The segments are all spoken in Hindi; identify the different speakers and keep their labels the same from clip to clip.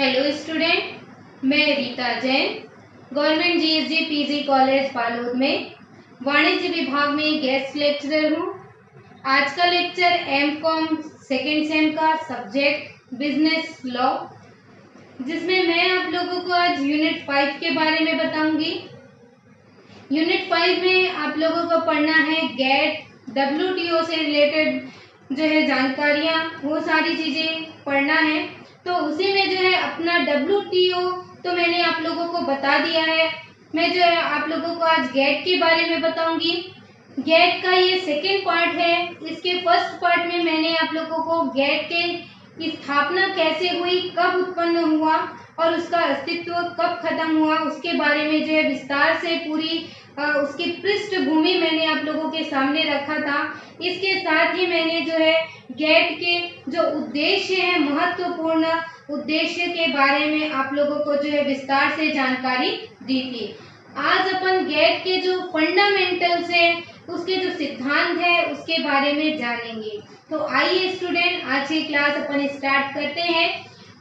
Speaker 1: हेलो स्टूडेंट, मैं Rita Jain government GSG PG college Balod में वाणिज्य विभाग में गेस्ट लेक्चरर हूँ। आज का लेक्चर एमकॉम सेकेंड सेम का सब्जेक्ट बिजनेस लॉ, जिसमें मैं आप लोगों को आज यूनिट 5 के बारे में बताऊंगी। यूनिट 5 में आप लोगों को पढ़ना है गेट, डब्ल्यूटीओ से रिलेटेड जो है जानकारियाँ, वो सारी चीज़ें पढ़ना है। तो उसी में जो है अपना डब्ल्यूटीओ तो मैंने आप लोगों को बता दिया है। मैं जो है आप लोगों को आज गेट के बारे में बताऊंगी। गेट का ये सेकेंड पार्ट है। इसके फर्स्ट पार्ट में मैंने आप लोगों को गेट की स्थापना कैसे हुई, कब उत्पन्न हुआ और उसका अस्तित्व कब खत्म हुआ, उसके बारे में जो है विस्तार से पूरी उसकी पृष्ठभूमि मैंने आप लोगों के सामने रखा था। इसके साथ ही मैंने जो है गेट के जो उद्देश्य है, महत्वपूर्ण उद्देश्य के बारे में आप लोगों को जो है विस्तार से जानकारी दी थी। आज अपन गेट के जो फंडामेंटल्स है, उसके जो सिद्धांत है, उसके बारे में जानेंगे। तो आइए स्टूडेंट, आज की क्लास अपन स्टार्ट करते हैं।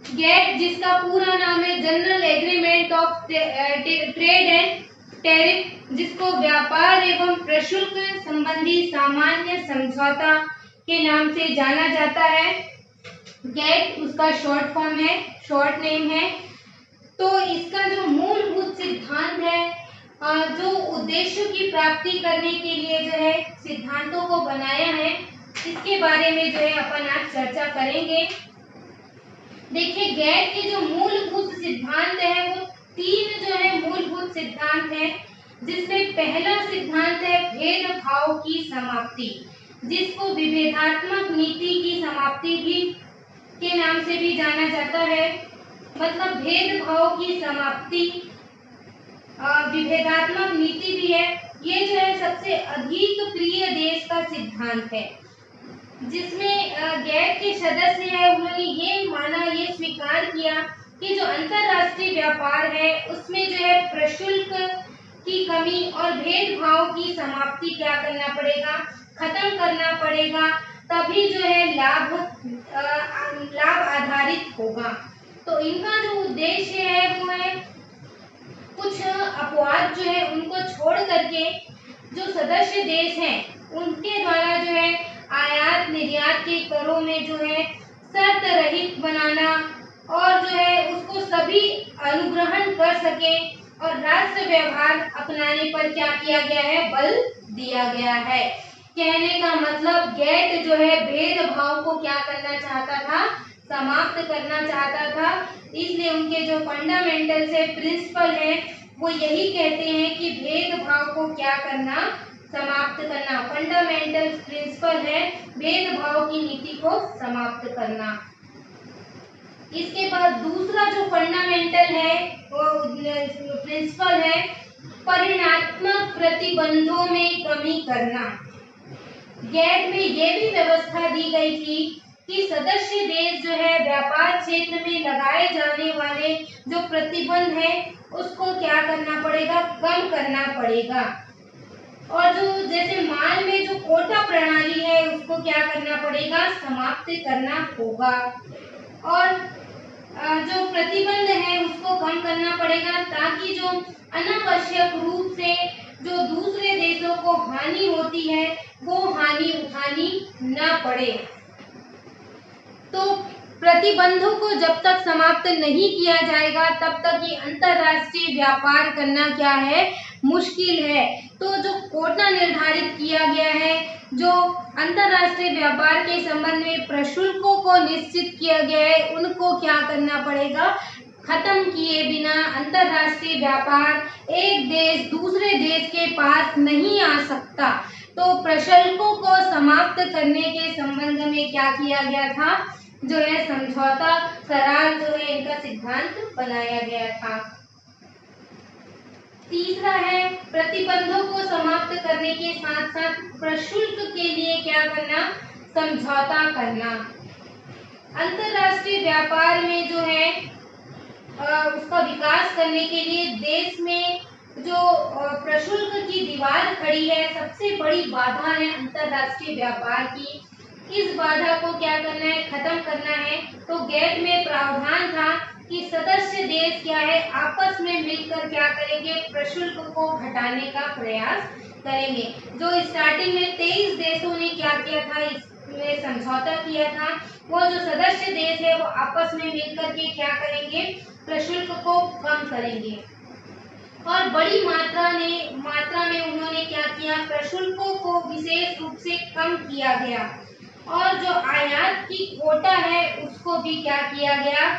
Speaker 1: गेट, जिसका पूरा नाम है general agreement of trade and tariff, जिसको व्यापार एवं प्रशुल्क संबंधी सामान्य समझौता के नाम से जाना जाता है। गेट उसका शॉर्ट फॉर्म है, शॉर्ट नेम है। तो इसका जो मूलभूत सिद्धांत है, जो उद्देश्यों की प्राप्ति करने के लिए जो है सिद्धांतों को बनाया है, इसके बारे में जो है अपन आज चर्चा करेंगे। देखिए, गेट के जो मूलभूत सिद्धांत है वो 3 जो है मूलभूत सिद्धांत है, जिसमें पहला सिद्धांत है भेदभाव की समाप्ति, जिसको विभेदात्मक नीति की समाप्ति भी के नाम से भी जाना जाता है। मतलब भेदभाव की समाप्ति, विभेदात्मक नीति भी है। ये जो है सबसे अधिक प्रिय देश का सिद्धांत है, जिसमें गेट के सदस्य है, उन्होंने ये माना, ये स्वीकार किया कि जो अंतरराष्ट्रीय व्यापार है उसमें जो है प्रशुल्क की कमी और भेदभाव की समाप्ति क्या करना पड़ेगा, खत्म करना पड़ेगा, तभी जो है लाभ आधारित होगा। तो इनका जो उद्देश्य है वो है कुछ अपवाद जो है उनको छोड़ करके जो सदस्य देश हैं उनके द्वारा जो है आयात निर्यात के करों में जो है शर्त रहित बनाना और जो है उसको सभी अनुग्रहण कर सके, और राष्ट्र व्यवहार अपनाने पर क्या किया गया है, बल दिया गया है। कहने का मतलब गेट जो है भेदभाव को क्या करना चाहता था, समाप्त करना चाहता था। इसलिए उनके जो फंडामेंटल से प्रिंसिपल है वो यही कहते हैं कि भेदभाव को क्या करना, समाप्त करना। फंडामेंटल प्रिंसिपल है भेदभाव की नीति को समाप्त करना। इसके बाद दूसरा जो फंडामेंटल है वो प्रिंसिपल है परिणात्मक प्रतिबंधों में कमी करना। गेट में ये भी व्यवस्था दी गई थी कि सदस्य देश जो है व्यापार क्षेत्र में लगाए जाने वाले जो प्रतिबंध है उसको क्या करना पड़ेगा, कम करना पड़ेगा। और जो जैसे माल में जो कोटा प्रणाली है उसको क्या करना पड़ेगा, समाप्त करना होगा। और जो प्रतिबंध है उसको कम करना पड़ेगा, ताकि जो अनावश्यक रूप से जो दूसरे देशों को हानि होती है वो हानि उठानी न पड़े। तो प्रतिबंधों को जब तक समाप्त नहीं किया जाएगा तब तक ये अंतरराष्ट्रीय व्यापार करना क्या है, मुश्किल है। तो जो कोटा निर्धारित किया गया है, जो अंतरराष्ट्रीय व्यापार के संबंध में प्रशुल्कों को निश्चित किया गया है, उनको क्या करना पड़ेगा, खत्म किए बिना अंतरराष्ट्रीय व्यापार एक देश दूसरे देश के पास नहीं आ सकता। तो प्रशुल्कों को समाप्त करने के संबंध में क्या किया गया था, जो है समझौता करार जो है इनका सिद्धांत बनाया गया था। तीसरा है प्रतिबंधों को समाप्त करने के साथ साथ प्रशुल्क के लिए क्या करना, समझौता करना। अंतरराष्ट्रीय व्यापार में जो है उसका विकास करने के लिए देश में जो प्रशुल्क की दीवार खड़ी है, सबसे बड़ी बाधा है अंतरराष्ट्रीय व्यापार की। इस बाधा को क्या करना है, खत्म करना है। तो गेट में प्रावधान था कि सदस्य देश क्या है आपस में मिलकर क्या करेंगे, प्रशुल्क को घटाने का प्रयास करेंगे। जो स्टार्टिंग में 23 देशों ने क्या किया था, इसमें समझौता किया था, वो जो सदस्य देश है वो आपस में मिलकर के क्या करेंगे, प्रशुल्क को कम करेंगे। और बड़ी मात्रा में उन्होंने क्या किया, प्रशुल्कों को विशेष रूप से कम किया गया और जो आयात की कोटा है उसको भी क्या किया गया,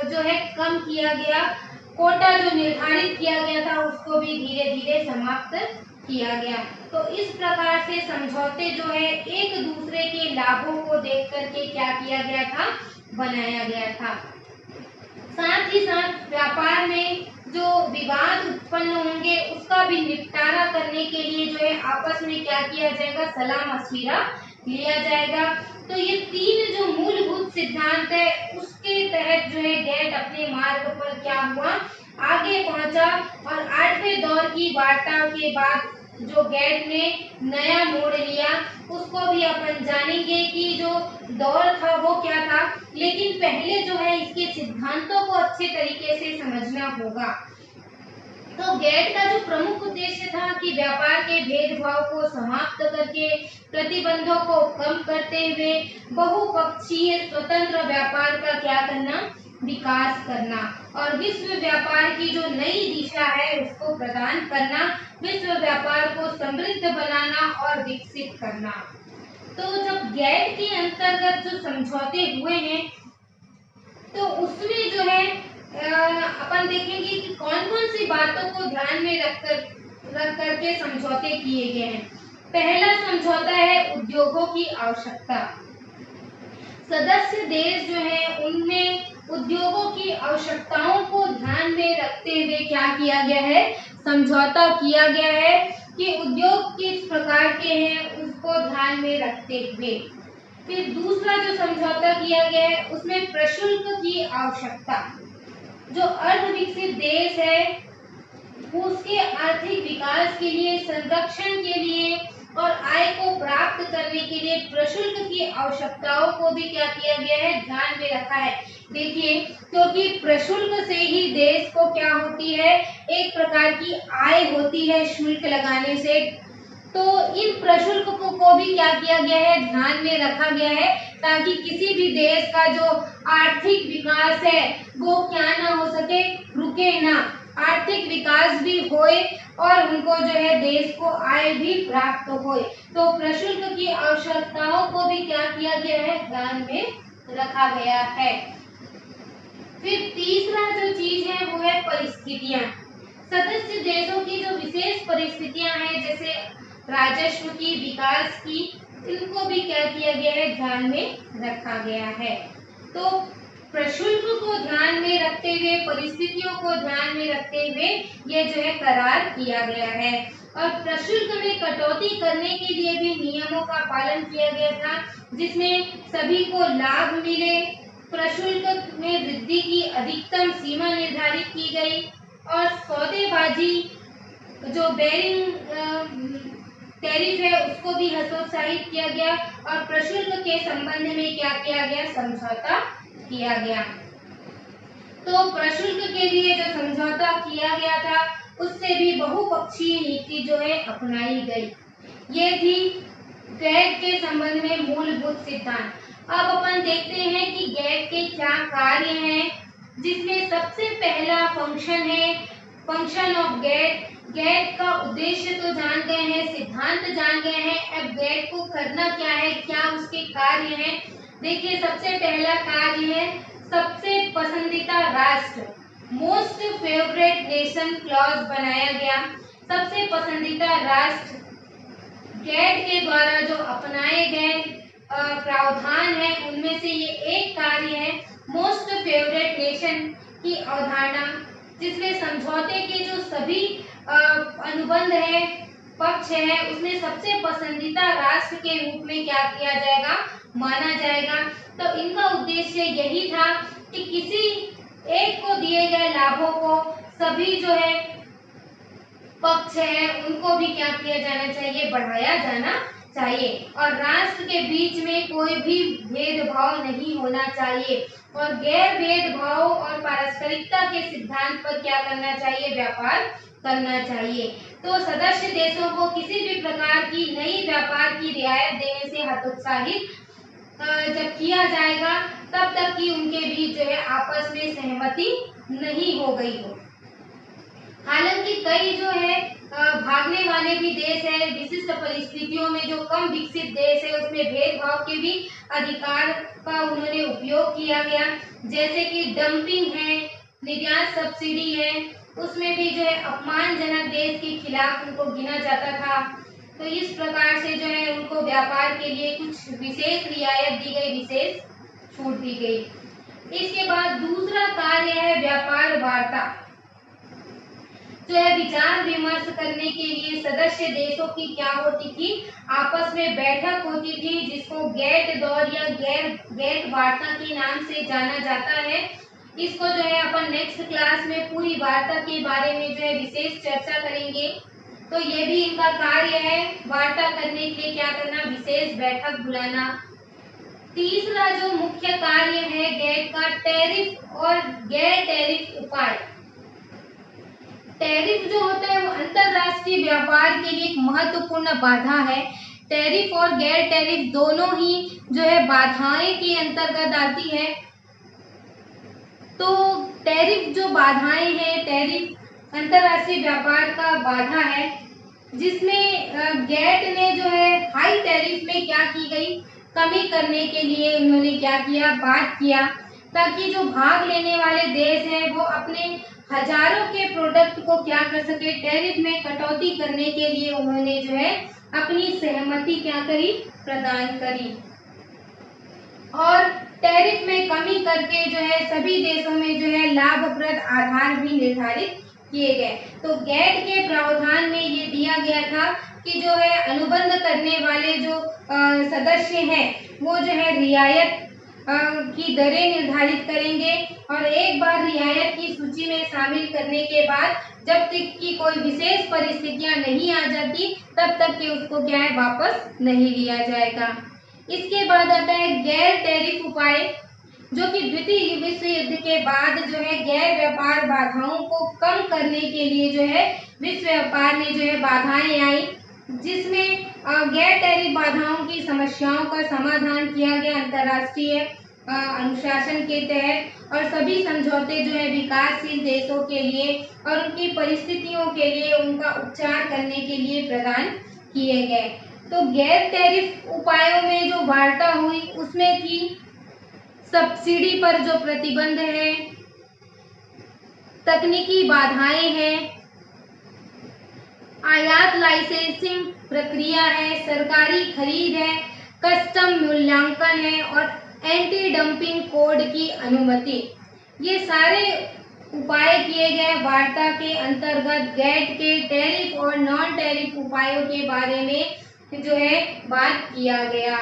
Speaker 1: जो है कम किया गया। कोटा जो निर्धारित किया गया था उसको भी धीरे धीरे समाप्त किया गया। तो इस प्रकार से समझौते जो है एक दूसरे के लाभों को देख करके क्या किया गया था, बनाया गया था। साथ ही साथ व्यापार में जो विवाद उत्पन्न होंगे उसका भी निपटारा करने के लिए जो है आपस में क्या किया जाएगा, सलाह मशविरा लिया जाएगा। तो ये 3 जो मूलभूत सिद्धांत है उसके तहत जो है गेट अपने मार्ग पर क्या हुआ, आगे पहुंचा। और 8वें दौर की वार्ता के बाद जो गेट ने नया मोड़ लिया उसको भी अपन जानेंगे कि जो दौर था वो क्या था। लेकिन पहले जो है इसके सिद्धांतों को अच्छे तरीके से समझना होगा। तो गेट का जो प्रमुख उद्देश्य था कि व्यापार के भेदभाव को समाप्त करके प्रतिबंधों को कम करते हुए बहुपक्षीय स्वतंत्र व्यापार का क्या करना, विकास करना और विश्व व्यापार की जो नई दिशा है उसको प्रदान करना, विश्व व्यापार को समृद्ध बनाना और विकसित करना। तो जब गेट के अंतर्गत जो समझौते हुए हैं तो उसमें जो है अपन देखेंगे कि कौन कौन सी बातों को ध्यान में रख करके समझौते किए गए हैं। पहला समझौता है उद्योगों की आवश्यकता। सदस्य देश जो है उनमें उद्योगों की आवश्यकताओं को ध्यान में रखते हुए क्या किया गया है, समझौता किया गया है कि उद्योग किस प्रकार के हैं उसको ध्यान में रखते हुए। फिर दूसरा जो समझौता किया गया है उसमें प्रशुल्क की आवश्यकता। जो अर्धविकसित देश है उसके आर्थिक विकास के लिए, संरक्षण के लिए और आय को प्राप्त करने के लिए प्रशुल्क की आवश्यकताओं को भी क्या किया गया है, ध्यान में रखा है। देखिए क्योंकि प्रशुल्क से ही देश को क्या होती है, एक प्रकार की आय होती है शुल्क लगाने से। तो इन प्रशुल्क को भी क्या किया गया है, ध्यान में रखा गया है ताकि किसी भी देश का जो आर्थिक विकास है वो क्या ना हो सके, रुके ना, आर्थिक विकास भी होए और उनको जो है देश को आय भी प्राप्त होए। तो प्रशुल्क की आवश्यकताओं को भी क्या किया गया है, ध्यान में रखा गया है। फिर तीसरा जो चीज है वो है परिस्थितियां। सदस्य देशों की जो विशेष परिस्थितियां हैं जैसे राजस्व की, विकास की, इनको भी क्या किया गया है, ध्यान में रखा गया है। तो प्रशुल्क को ध्यान में रखते हुए, परिस्थितियों को ध्यान में रखते हुए ये जो है करार किया गया है। और प्रशुल्क में कटौती करने के लिए भी नियमों का पालन किया गया था जिसमें सभी को लाभ मिले। प्रशुल्क में वृद्धि की अधिकतम सीमा निर्धारित की गई और सौदेबाजी जो बेरिंग टैरिफ है उसको भी हतोत्साहित किया गया और प्रशुल्क के संबंध में क्या किया गया, समझौता किया गया। तो प्रशुल्क के लिए जो समझौता किया गया था उससे भी बहुपक्षीय नीति जो है अपनाई गई। ये थी गैट के संबंध में मूलभूत सिद्धांत। अब अपन देखते हैं कि गैट के क्या कार्य हैं, जिसमें सबसे पहला फंक्शन है फंक्शन ऑफ गैट। गैट का उद्देश्य तो जान गए हैं, सिद्धांत जान गए हैं, अब गैट को करना क्या है, क्या उसके कार्य हैं। देखिए सबसे पहला कार्य है सबसे पसंदीदा राष्ट्र, मोस्ट फेवरेट नेशन क्लॉज बनाया गया। सबसे पसंदीदा राष्ट्र गैट के द्वारा जो अपनाए गए प्रावधान है उनमें से ये एक कार्य है मोस्ट फेवरेट नेशन की अवधारणा, जिसमें समझौते के जो सभी अनुबंध है, पक्ष है, उसमें सबसे पसंदीदा राष्ट्र के रूप में क्या किया जाएगा, माना जाएगा। तो इनका उद्देश्य यही था कि किसी एक को दिए गए लाभों को सभी जो है पक्ष है उनको भी क्या किया जाना चाहिए, बढ़ाया जाना चाहिए और राष्ट्र के बीच में कोई भी भेदभाव नहीं होना चाहिए। और गैर भेदभाव और पारस्परिकता के सिद्धांत पर क्या करना चाहिए, व्यापार करना चाहिए। तो सदस्य देशों को किसी भी प्रकार की नई व्यापार की रियायत देने से हतोत्साहित जब किया जाएगा तब तक कि उनके बीच जो है आपस में सहमति नहीं हो गई हो। हालांकि कई जो है भागने वाले भी देश है, विशिष्ट परिस्थितियों में जो कम विकसित देश है उसमें भेदभाव के भी अधिकार का उन्होंने उपयोग किया गया, जैसे कि डंपिंग है, निर्यात सब्सिडी है, उसमें भी जो है अपमानजनक देश के खिलाफ उनको गिना जाता था। तो इस प्रकार से जो है उनको व्यापार के लिए कुछ विशेष रियायत दी गई, विशेष छूट दी गई। इसके बाद दूसरा कार्य है व्यापार वार्ता, जो है विचार विमर्श करने के लिए सदस्य देशों की क्या होती थी, आपस में बैठक होती थी, जिसको गेट दौर या गेट वार्ता के नाम से जाना जाता है। इसको जो है अपन नेक्स्ट क्लास में पूरी वार्ता के बारे में जो है विशेष चर्चा करेंगे। तो ये भी इनका कार्य है, वार्ता करने के लिए क्या करना, विशेष बैठक बुलाना। तीसरा जो मुख्य कार्य है गेट का, टैरिफ और गैर टैरिफ उपाय। टैरिफ जो होता है वो अंतरराष्ट्रीय व्यापार के लिए एक महत्वपूर्ण बाधा है। टैरिफ और गैर टैरिफ दोनों ही जो है बाधाएं के अंतर्गत आती है। तो टैरिफ जो बाधाएं हैं, टैरिफ अंतरराष्ट्रीय व्यापार का बाधा है, जिसमें गेट ने जो है हाई टैरिफ में क्या की गई, कमी करने के लिए उन्होंने क्या किया, बात किया, ताकि जो भाग लेने वाले देश हैं वो अपने हजारों के प्रोडक्ट को क्या कर सके, टैरिफ में कटौती करने के लिए उन्होंने जो है अपनी सहमति क्या करी, प्रदान करी। और टैरिफ में कमी करके जो है सभी देशों में जो है लाभप्रद आधार भी निर्धारित किए गए। तो गेट के प्रावधान में ये दिया गया था कि जो है अनुबंध करने वाले जो सदस्य हैं वो जो है रियायत की दरें निर्धारित करेंगे, और एक बार रियायत की सूची में शामिल करने के बाद जब तक कि कोई विशेष परिस्थितियां नहीं आ जाती तब तक कि उसको क्या है, वापस नहीं लिया जाएगा। इसके बाद आता है गैर टैरिफ उपाय, जो कि द्वितीय विश्व युद्ध के बाद जो है गैर व्यापार बाधाओं को कम करने के लिए जो है विश्व व्यापार में जो है बाधाएं आई, जिसमें गैर टैरिफ बाधाओं की समस्याओं का समाधान किया गया अंतर्राष्ट्रीय अनुशासन के तहत, और सभी समझौते जो है विकासशील देशों के लिए और उनकी परिस्थितियों के लिए उनका उपचार करने के लिए प्रदान किए गए। तो गैर टैरिफ उपायों में जो वार्ता हुई उसमें थी सब्सिडी पर जो प्रतिबंध है, तकनीकी बाधाएं हैं, आयात लाइसेंसिंग प्रक्रिया है, सरकारी खरीद है, कस्टम मूल्यांकन है और एंटी डंपिंग कोड की अनुमति। ये सारे उपाय किए गए वार्ता के अंतर्गत गेट के टैरिफ और नॉन टैरिफ उपायों के बारे में जो है बात किया गया।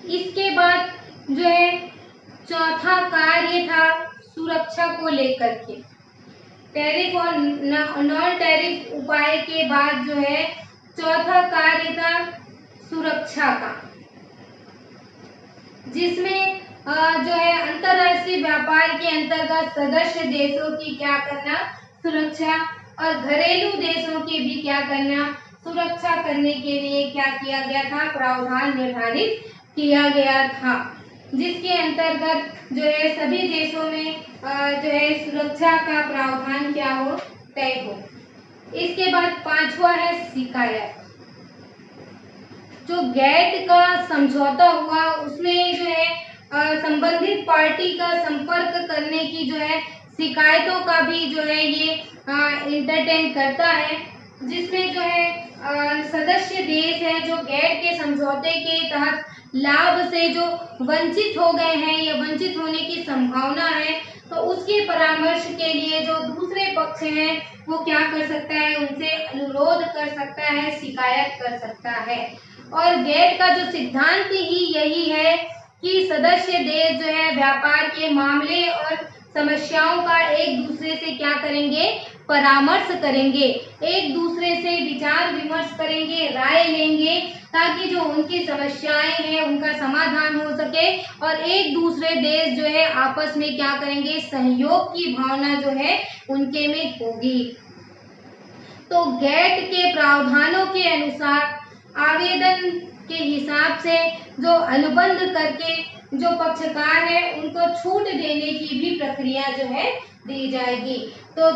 Speaker 1: इसके बाद जो है चौथा कार्य था सुरक्षा को लेकर के। टैरिफ और नॉन टैरिफ उपाय के बाद जो है चौथा कार्य था सुरक्षा का, जिसमें जो है अंतरराष्ट्रीय व्यापार के अंतर्गत सदस्य देशों की क्या करना, सुरक्षा, और घरेलू देशों की भी क्या करना, सुरक्षा करने के लिए क्या किया गया था, प्रावधान निर्धारित किया गया था, जिसके अंतर्गत जो है सभी देशों में जो है सुरक्षा का प्रावधान क्या हो, तय हो। इसके बाद पांचवा है शिकायत। जो गेट का समझौता हुआ उसमें जो है संबंधित पार्टी का संपर्क करने की जो है शिकायतों का भी जो है ये इंटरटेन करता है, जिसमें जो है सदस्य देश है जो गेट के समझौते के तहत लाभ से जो वंचित हो गए हैं या वंचित होने की संभावना है, तो उसके परामर्श के लिए जो दूसरे पक्ष हैं वो क्या कर सकता है, उनसे अनुरोध कर सकता है, शिकायत कर सकता है। और गेट का जो सिद्धांत ही यही है कि सदस्य देश जो है व्यापार के मामले और समस्याओं का एक दूसरे से क्या करेंगे, परामर्श करेंगे, एक दूसरे से विचार विमर्श करेंगे, राय लेंगे, ताकि जो उनकी समस्याएं हैं उनका समाधान हो सके और एक दूसरे देश जो है आपस में क्या करेंगे, सहयोग की भावना जो है उनके में होगी। तो गेट के प्रावधानों के अनुसार आवेदन के हिसाब से जो अनुबंध करके जो पक्षकार है उनको छूट देने की भी प्रक्रिया जो है दी जाएगी। तो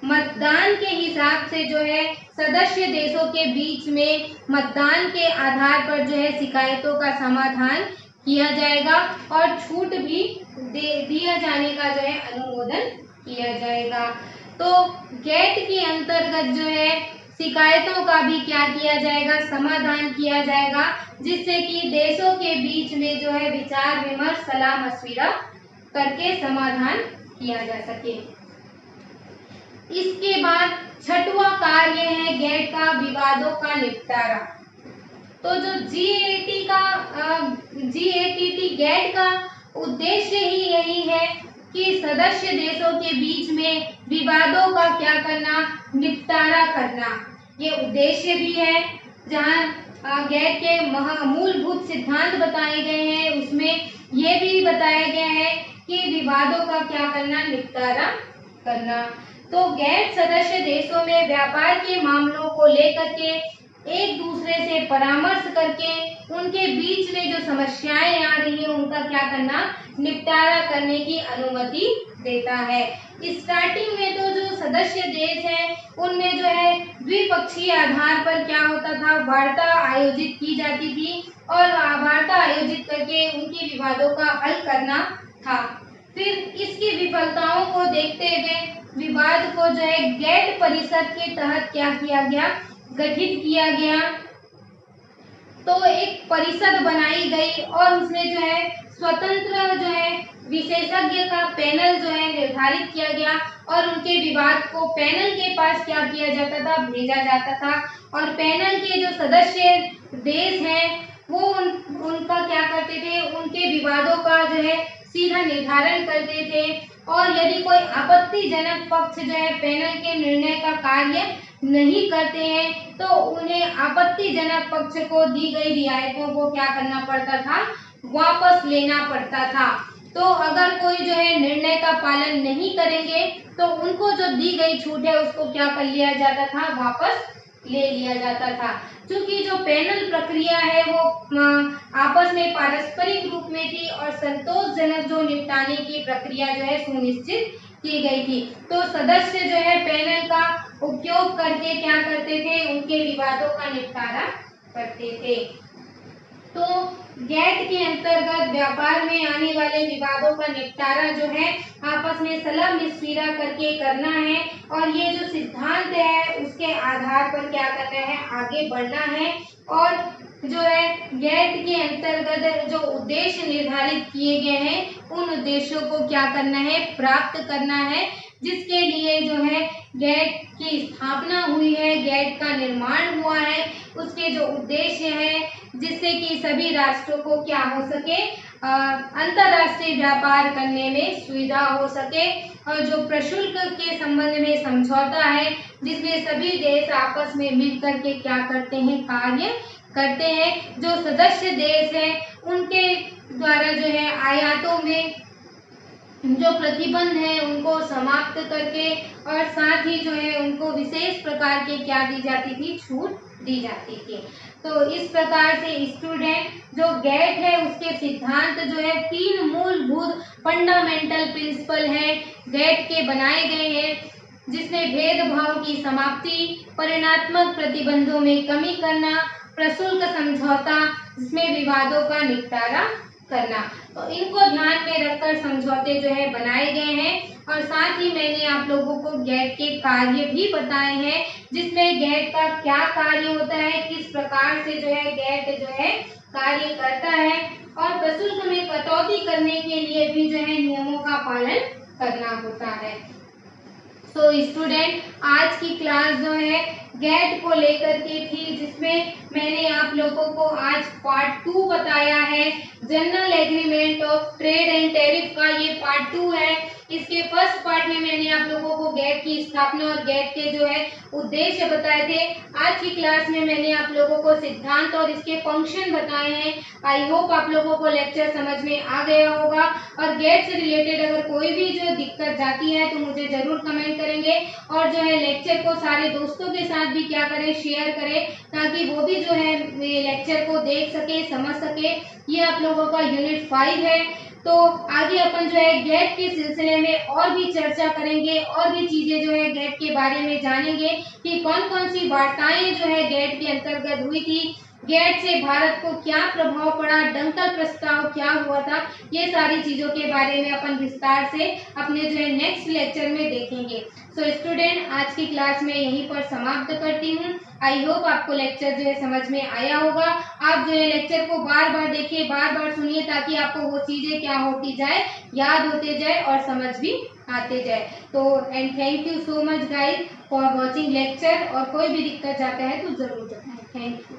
Speaker 1: मतदान के हिसाब से जो है सदस्य देशों के बीच में मतदान के आधार पर जो है शिकायतों का समाधान किया जाएगा और छूट भी दिया जाने का जो है अनुमोदन किया जाएगा। तो गेट के अंतर्गत जो है शिकायतों का भी क्या किया जाएगा, समाधान किया जाएगा, जिससे कि देशों के बीच में जो है विचार विमर्श सलाह मशविरा करके समाधान किया जा सके। इसके बाद छठवां कार्य है गेट का विवादों का निपटारा। तो जो GATT गेट का उद्देश्य ही यही है कि सदस्य देशों के बीच में विवादों का क्या करना, निपटारा करना। ये उद्देश्य भी है। जहाँ गेट के मूलभूत सिद्धांत बताए गए हैं उसमें ये भी बताया गया है कि विवादों का क्या करना, निपटारा करना। तो गेट सदस्य देशों में व्यापार के मामलों को लेकर के एक दूसरे से परामर्श करके उनके बीच में जो समस्याएं आ रही है उनका क्या करना, निपटारा करने की अनुमति देता है। स्टार्टिंग में तो जो सदस्य देश हैं उनमें जो है द्विपक्षीय आधार पर क्या होता था, वार्ता आयोजित की जाती थी और वार्ता आयोजित करके उनके विवादों का हल करना था। फिर इसकी विफलताओं को देखते हुए विवाद को जो है गेट परिषद के तहत क्या किया गया, गठित किया गया। तो एक परिषद बनाई गई और उसमें जो है स्वतंत्र जो है विशेषज्ञ का पैनल जो है निर्धारित किया गया और उनके विवाद को पैनल के पास क्या किया जाता था, भेजा जाता था। और पैनल के जो सदस्य देश हैं वो उनका क्या करते थे, उनके विवादों का जो है सीधा निर्धारण करते थे और यदि कोई आपत्तिजनक पक्ष जो है पैनल के निर्णय का कार्य नहीं करते हैं तो उन्हें आपत्तिजनक पक्ष को दी गई रियायतों को क्या करना पड़ता था, वापस लेना पड़ता था। तो अगर कोई जो है निर्णय का पालन नहीं करेंगे तो उनको जो दी गई छूट है उसको क्या कर लिया जाता था, वापस ले लिया जाता था। क्योंकि जो पैनल प्रक्रिया है वो आपस में पारस्परिक रूप में थी और संतोषजनक जो निपटाने की प्रक्रिया जो है सुनिश्चित की गई थी। तो सदस्य जो है पैनल का उपयोग करके क्या करते थे, उनके विवादों का निपटारा करते थे। तो गेट के अंतर्गत व्यापार में आने वाले विवादों का निपटारा जो है आपस में सलाह मशविरा करके करना है और ये जो सिद्धांत है उसके आधार पर क्या करना है, आगे बढ़ना है। और जो है गेट के अंतर्गत जो उद्देश्य निर्धारित किए गए हैं उन उद्देश्यों को क्या करना है, प्राप्त करना है, जिसके लिए जो है गेट की स्थापना हुई है, गेट का निर्माण हुआ है, उसके जो उद्देश्य है जिससे कि सभी राष्ट्रों को क्या हो सके, अंतर्राष्ट्रीय व्यापार करने में सुविधा हो सके। और जो प्रशुल्क के संबंध में समझौता है जिसमें सभी देश आपस में मिलकर के क्या करते हैं, कार्य करते हैं। जो सदस्य देश है उनके द्वारा जो है आयातों में जो प्रतिबंध है उनको समाप्त करके और साथ ही जो है उनको विशेष प्रकार के क्या दी जाती थी, छूट दी जाती थी। तो इस प्रकार से स्टूडेंट जो गेट है उसके सिद्धांत जो है 3 मूलभूत फंडामेंटल प्रिंसिपल है गेट के बनाए गए हैं, जिसमें भेदभाव की समाप्ति, परिणात्मक प्रतिबंधों में कमी करना, प्रशुल्क समझौता जिसमें विवादों का निपटारा करना। तो इनको ध्यान में रखकर समझौते जो है बनाए गए हैं और साथ ही मैंने आप लोगों को गेट के कार्य भी बताए हैं, जिसमें गेट का क्या कार्य होता है, किस प्रकार से जो है गेट जो है कार्य करता है और प्रशुल्क में कटौती करने के लिए भी जो है नियमों का पालन करना होता है। तो स्टूडेंट आज की क्लास जो है गेट को लेकर के थी, जिसमें मैंने आप लोगों को आज पार्ट 2 बताया है। General agreement of trade and tariff का ये पार्ट 2 है। इसके फर्स्ट पार्ट में मैंने आप लोगों को गेट की स्थापना और गेट के जो है उद्देश्य बताए थे। आज की क्लास में मैंने आप लोगों को सिद्धांत और इसके फंक्शन बताए हैं। आई होप आप लोगों को लेक्चर समझ में आ गया होगा। और गेट से रिलेटेड अगर कोई भी जो दिक्कत जाती है तो मुझे जरूर कमेंट करेंगे, और जो है लेक्चर को सारे दोस्तों के साथ भी क्या करें, शेयर करें, ताकि वो भी जो है लेक्चर को देख सके, समझ सके। ये आप लोगों का यूनिट 5 है। तो आगे अपन जो है गेट के सिलसिले में और भी चर्चा करेंगे, और भी चीजें जो है गेट के बारे में जानेंगे कि कौन कौन सी वार्ताएं जो है गेट के अंतर्गत हुई थी, गेट से भारत को क्या प्रभाव पड़ा, डंकल प्रस्ताव क्या हुआ था। ये सारी चीजों के बारे में अपन विस्तार से अपने जो है नेक्स्ट लेक्चर में देखेंगे। सो स्टूडेंट, आज की क्लास में यहीं पर समाप्त करती हूँ। आई होप आपको लेक्चर जो है समझ में आया होगा। आप जो है लेक्चर को बार बार देखिए, बार बार सुनिए, ताकि आपको वो चीजें क्या होती जाए, याद होते जाए और समझ भी आते जाए। तो and thank you so much guys for watching lecture. और कोई भी दिक्कत जाता है तो जरूर बताएं। Thank you.